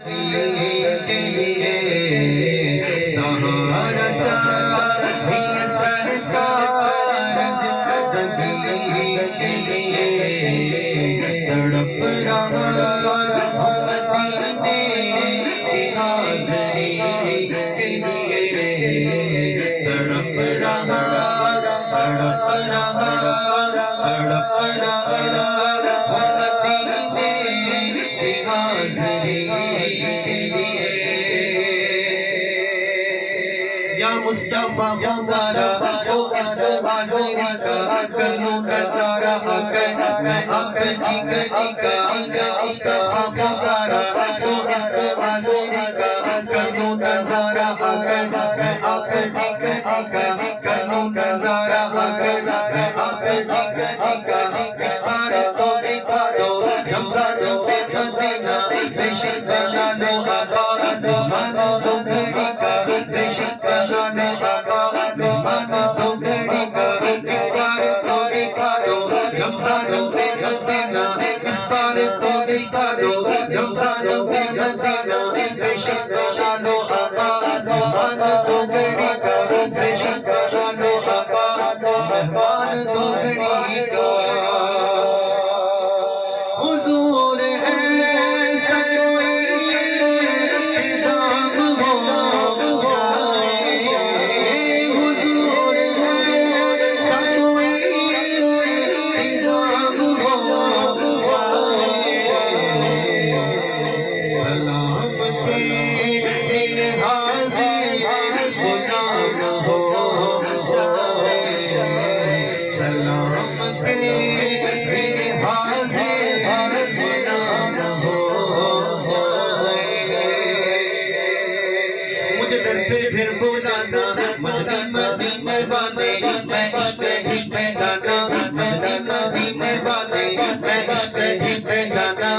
के लिए सहारा चाहिए सरकार जिंदगी के लिए तड़प रहा मदीने की हाज़री के लिए तड़प रहा तड़प रहा तड़प रहा मदीने की हाज़री के लिए। या मुस्तफा हमारा तो इस हाज़री का करूं नज़ारा आकर मैं आपकी गली का मुस्तफा हमारा तो इस हाज़री का करूं नज़ारा आकर मैं आपकी गली का करूं नज़ारा आकर मैं आपकी गली का दीवार तो दिखा दो रमज़ान पे मदीना बेशक जानो आबाद मानो तो घड़ी का बेशक जानो आबाद मानो तो घड़ी का दीवार तो दिखा दो रमज़ान पे मदीना इस बार तो दिखा दो रमज़ान पे मदीना बेशक जानो आबाद मानो तो घड़ी का बेशक जानो आबाद मेहमान तो घड़ी का हुजूर ऐसा कोई इंतज़ाम हो जाए हुजूर ऐसा कोई इंतज़ाम हो जाए सलाम के दिल हाज़िर गुलाम हो जाए सलाम के दिल हाज़िर गुलाम हो जाए। मुझे दर पे फिर बुलाना मदीने वाले मैं इश्क़ पे गाना मदीने वाले मैं इश्क़ पे गाना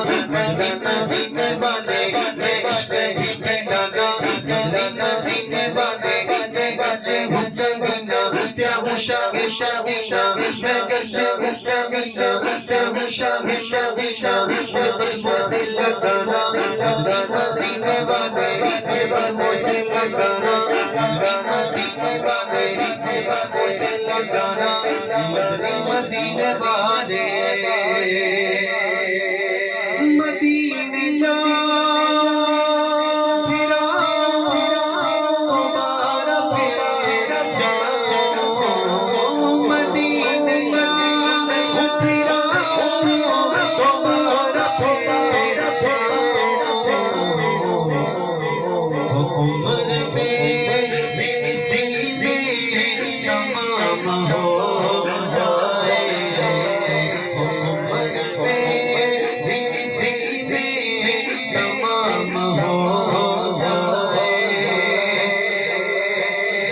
मदीने वाले मैं इश्क़ पे गाना मदीने वाले मैं गचे हुज्जा गिना क्या हुशा हुशा हुशा मैं गचे हुज्जा गिना क्या हुशा हुशा हुशा मुझे बरमों से लगाना मदीने वाले मुझे बरमों से लगाना मदीने वाले मुझे बरमों से लगाना मदीने वाले मदीने जा फिरा दोबारा फिर जाओ मदीने जा फिरा दोबारा फिर उम्र में किसी में तमाम हो जाए उम्र में किसी में तमाम हो जाए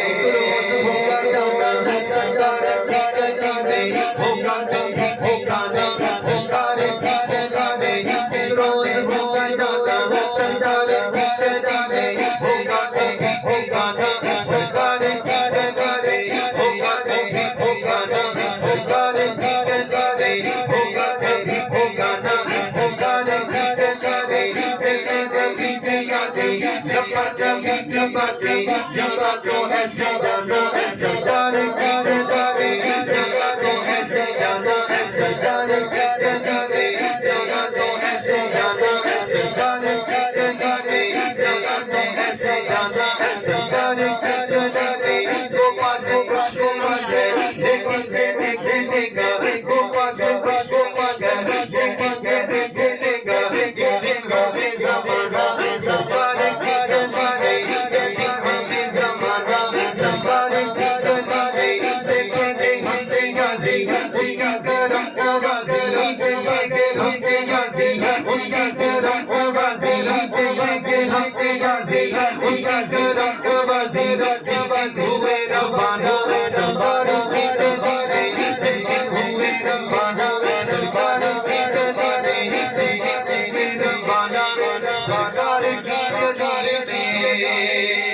एक रोज होगा जाना सरकार की सदी में होगा कभी होगा ना सरकार की सदी में एक रोज होगा जाना सरकार की सदी में होगा कभी होगा ना सरकार की सदी में होगा कभी होगा ना सरकार की सदी में होगा कभी होगा ना सरकार की सदी में कभी यादें जब तो ऐसे जाना सरकार की सदी में जब तो ऐसे जाना सरकार की सदी में जब तो ऐसे जाना सरकार की सदी में जब तो ऐसे जाना सरकार की सदी में दो पास बच्चों से लेकिन से देगा दो पास बच्चों से लेकिन से देगा ये दिन का ज़माना सरकार की सदी में ज़माना सरकार की सदी में देखेंगे हम गाज़ी उनका करम को गाज़ी देखेंगे हम गाज़ी उनका करम को गाज़ी देखेंगे हम गाज़ी उनका करम को गाज़ी जिस पर हुए रवाना सरकार की सदी में जिस पर हुए रवाना सरकार की सदी में जिस पर हुए रवाना सरकार की सदी में